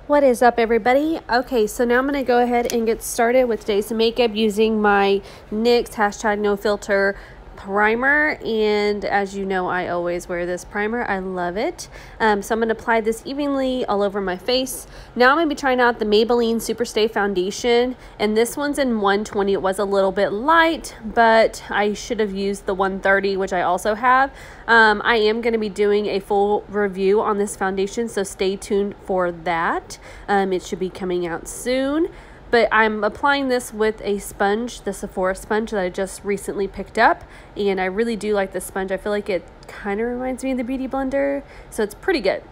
What is up, everybody? Okay, so now I'm going to go ahead and get started with today's makeup using my NYX #NoFilter primer. And as you know, I always wear this primer. I love it. So I'm going to apply this evenly all over my face. Now I'm going to be trying out the Maybelline Superstay foundation, and this one's in 120. It was a little bit light, but I should have used the 130, which I also have. I am going to be doing a full review on this foundation, so stay tuned for that. It should be coming out soon. But I'm applying this with a sponge, the Sephora sponge that I just recently picked up. And I really do like this sponge. I feel like it kind of reminds me of the Beauty Blender. So it's pretty good.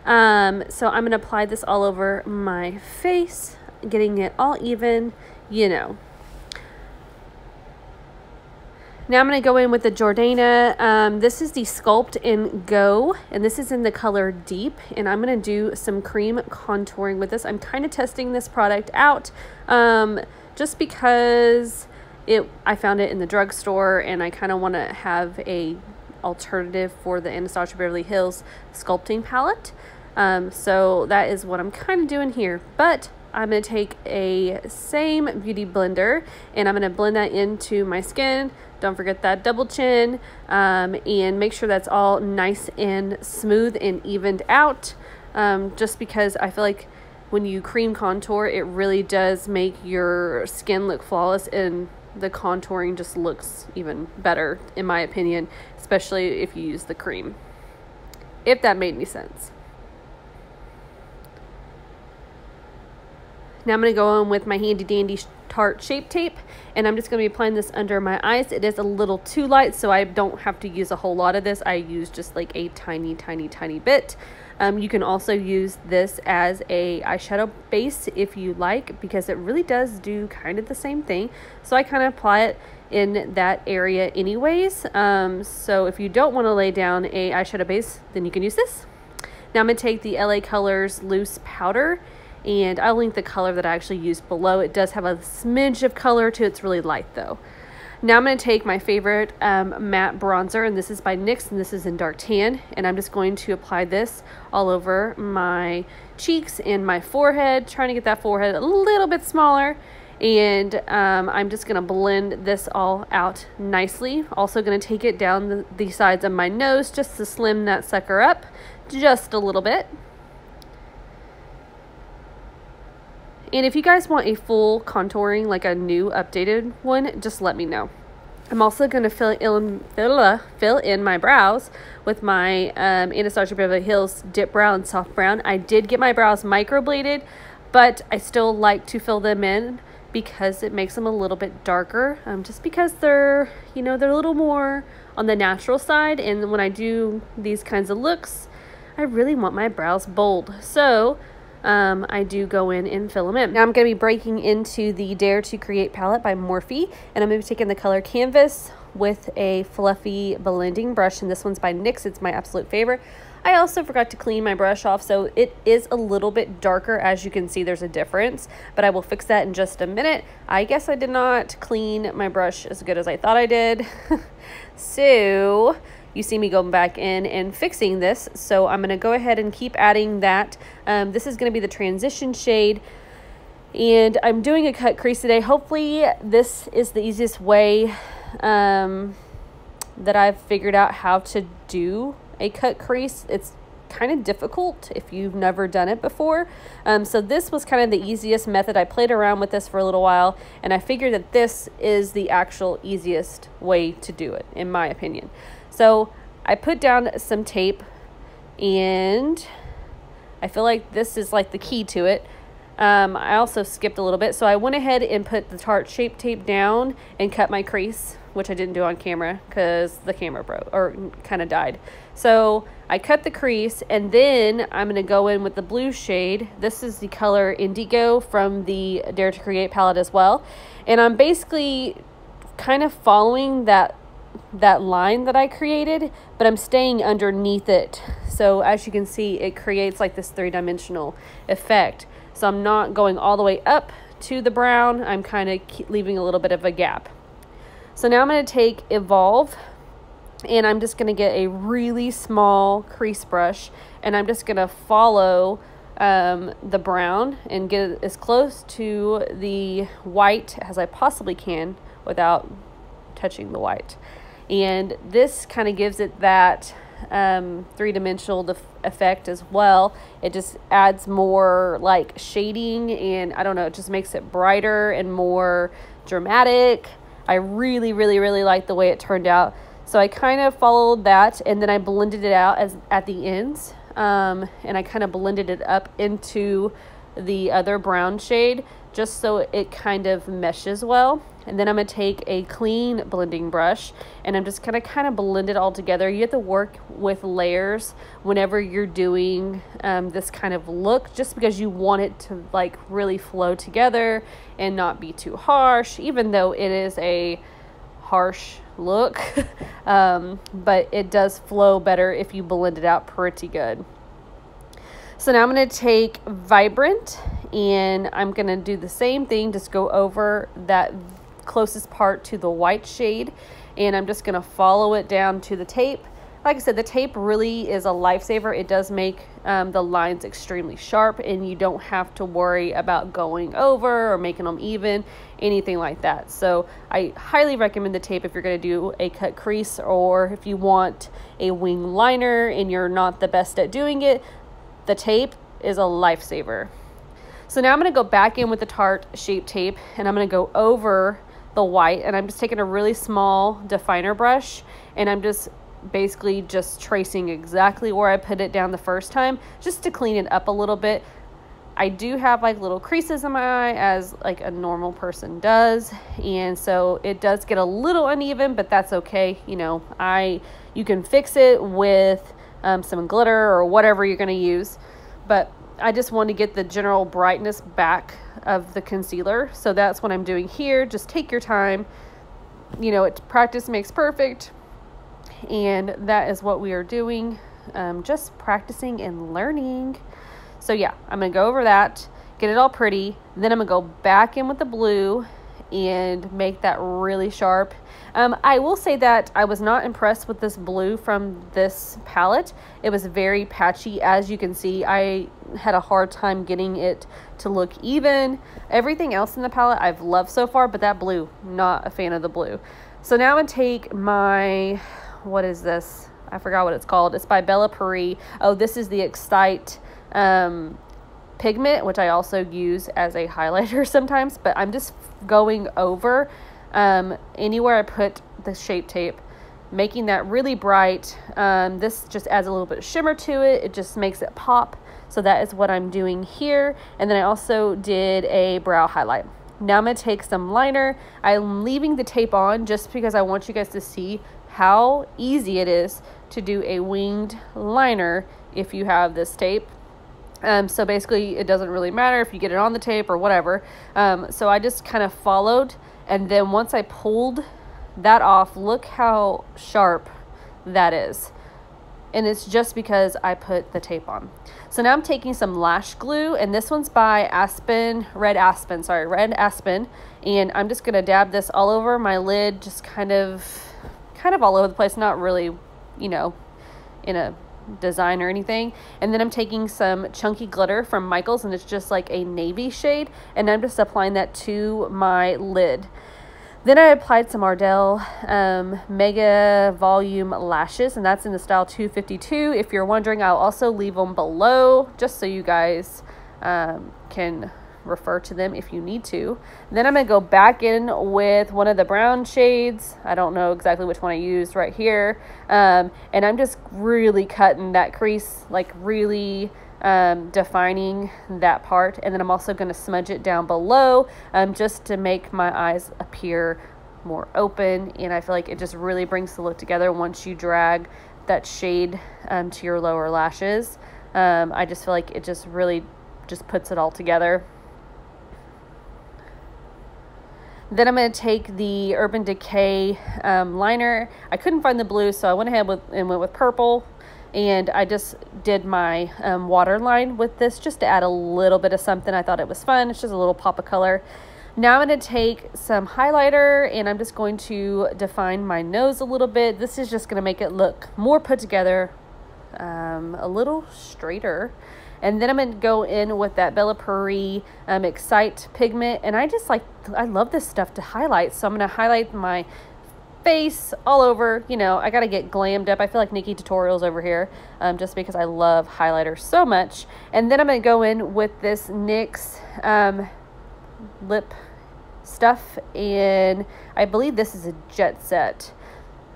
So I'm going to apply this all over my face, getting it all even, you know. Now I'm going to go in with the Jordana. This is the Sculpt and Go, and this is in the color Deep, and I'm going to do some cream contouring with this. I'm kind of testing this product out just because I found it in the drugstore, and I kind of want to have a alternative for the Anastasia Beverly Hills sculpting palette. So that is what I'm kind of doing here, but I'm going to take a same Beauty Blender, and I'm going to blend that into my skin. Don't forget that double chin, and make sure that's all nice and smooth and evened out, just because I feel like when you cream contour, it really does make your skin look flawless, and the contouring just looks even better, in my opinion, especially if you use the cream, if that made any sense. Now I'm going to go in with my handy dandy Tarte Shape Tape, and I'm just going to be applying this under my eyes. It is a little too light, so I don't have to use a whole lot of this. I use just like a tiny bit. You can also use this as a eyeshadow base if you like, because it really does do kind of the same thing. So I kind of apply it in that area anyways. So if you don't want to lay down a eyeshadow base, then you can use this. Now I'm going to take the LA Colors Loose Powder, and I'll link the color that I actually used below. It does have a smidge of color to it. It's really light though. Now I'm going to take my favorite matte bronzer, and this is by NYX, and this is in Dark Tan, and I'm just going to apply this all over my cheeks and my forehead, trying to get that forehead a little bit smaller. And I'm just going to blend this all out nicely. Also going to take it down the sides of my nose just to slim that sucker up just a little bit. And if you guys want a full contouring, like a new updated one, just let me know. I'm also going to fill in my brows with my Anastasia Beverly Hills Dip Brow and Soft Brown. I did get my brows microbladed, but I still like to fill them in because it makes them a little bit darker. Just because they're, you know, they're a little more on the natural side. And when I do these kinds of looks, I really want my brows bold. So I do go in and fill them in. Now I'm going to be breaking into the Dare to Create palette by Morphe, and I'm going to be taking the color Canvas with a fluffy blending brush, and this one's by NYX. It's my absolute favorite. I also forgot to clean my brush off, so it is a little bit darker. As you can see, there's a difference, but I will fix that in just a minute. I guess I did not clean my brush as good as I thought I did. So you see me going back in and fixing this. So I'm going to go ahead and keep adding that. This is going to be the transition shade. And I'm doing a cut crease today. Hopefully this is the easiest way that I've figured out how to do a cut crease. It's kind of difficult if you've never done it before. So this was kind of the easiest method. I played around with this for a little while, and I figured that this is the actual easiest way to do it, in my opinion. So I put down some tape, and I feel like this is like the key to it. I also skipped a little bit, so I went ahead and put the Tarte Shape Tape down and cut my crease, which I didn't do on camera because the camera broke or kind of died. So I cut the crease, and then I'm going to go in with the blue shade. This is the color Indigo from the Dare to Create palette as well. And I'm basically kind of following that line that I created, but I'm staying underneath it. So as you can see, it creates like this three-dimensional effect. So I'm not going all the way up to the brown. I'm kind of leaving a little bit of a gap. So now I'm going to take Evolve, and I'm just going to get a really small crease brush, and I'm just going to follow the brown and get it as close to the white as I possibly can without touching the white. And this kind of gives it that three-dimensional effect as well. It just adds more like shading, and I don't know, it just makes it brighter and more dramatic. I really like the way it turned out. So I kind of followed that, and then I blended it out at the ends, and I kind of blended it up into the other brown shade just so it kind of meshes well. And then I'm going to take a clean blending brush, and I'm just going to kind of blend it all together. You have to work with layers whenever you're doing this kind of look, just because you want it to like really flow together and not be too harsh, even though it is a harsh look. But it does flow better if you blend it out pretty good. So now I'm going to take Vibrant, and I'm going to do the same thing, just go over that closest part to the white shade, and I'm just going to follow it down to the tape. Like I said, the tape really is a lifesaver. It does make the lines extremely sharp, and you don't have to worry about going over or making them even, anything like that. So I highly recommend the tape if you're going to do a cut crease, or if you want a wing liner and you're not the best at doing it, the tape is a lifesaver. So now I'm going to go back in with the Tarte Shape Tape, and I'm going to go over the white, and I'm just taking a really small definer brush, and I'm just basically just tracing exactly where I put it down the first time, just to clean it up a little bit. I do have like little creases in my eye, as like a normal person does, and so it does get a little uneven, but that's okay. You know, you can fix it with some glitter or whatever you're going to use, but I just want to get the general brightness back of the concealer. So that's what I'm doing here. Just take your time. You know, practice makes perfect. And that is what we are doing. Just practicing and learning. So yeah, I'm going to go over that, get it all pretty. Then I'm going to go back in with the blue and make that really sharp. I will say that I was not impressed with this blue from this palette. It was very patchy. As you can see, I had a hard time getting it to look even. Everything else in the palette I've loved so far, but that blue, not a fan of the blue. So now I'm going to take my, what is this? I forgot what it's called. It's by Bella Paris. Oh, this is the Excite pigment, which I also use as a highlighter sometimes, but I'm just going over anywhere I put the Shape Tape, making that really bright. This just adds a little bit of shimmer to it. It just makes it pop. So that is what I'm doing here. And then I also did a brow highlight. Now I'm going to take some liner. I'm leaving the tape on just because I want you guys to see how easy it is to do a winged liner if you have this tape. So basically it doesn't really matter if you get it on the tape or whatever. So I just kind of followed, and then once I pulled that off, look how sharp that is. And it's just because I put the tape on. So now I'm taking some Lash Glue, and this one's by Red Aspen. And I'm just gonna dab this all over my lid, just kind of all over the place, not really, you know, in a design or anything. And then I'm taking some chunky glitter from Michaels, and it's just like a navy shade, and I'm just applying that to my lid. Then I applied some Ardell Mega Volume Lashes, and that's in the style 252. If you're wondering, I'll also leave them below just so you guys can refer to them if you need to. Then I'm going to go back in with one of the brown shades. I don't know exactly which one I used right here. And I'm just really cutting that crease, like really defining that part. And then I'm also going to smudge it down below just to make my eyes appear more open. And I feel like it just really brings the look together once you drag that shade to your lower lashes. I just feel like it just really just puts it all together. Then I'm going to take the Urban Decay liner. I couldn't find the blue, so I went ahead and went with purple. And I just did my waterline with this just to add a little bit of something. I thought it was fun. It's just a little pop of color. Now I'm going to take some highlighter, and I'm just going to define my nose a little bit. This is just going to make it look more put together, a little straighter. And then I'm going to go in with that Bella Paris Excite pigment. And I love this stuff to highlight. So I'm going to highlight my face all over. You know, I got to get glammed up. I feel like Nikki Tutorials over here, just because I love highlighter so much. And then I'm going to go in with this NYX lip stuff, and I believe this is a Jet Set.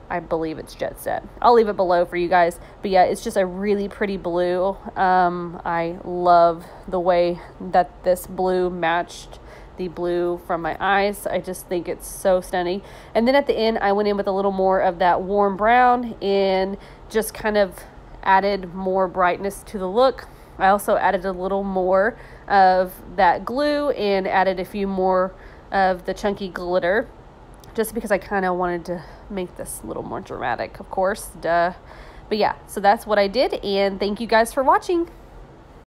I believe it's Jet Set. I'll leave it below for you guys. But yeah, it's just a really pretty blue. I love the way that this blue matched the blue from my eyes. I just think it's so stunning. And then at the end, I went in with a little more of that warm brown and just kind of added more brightness to the look. I also added a little more of that glue and added a few more of the chunky glitter, just because I kind of wanted to make this a little more dramatic, of course, duh. But yeah, so that's what I did, and thank you guys for watching.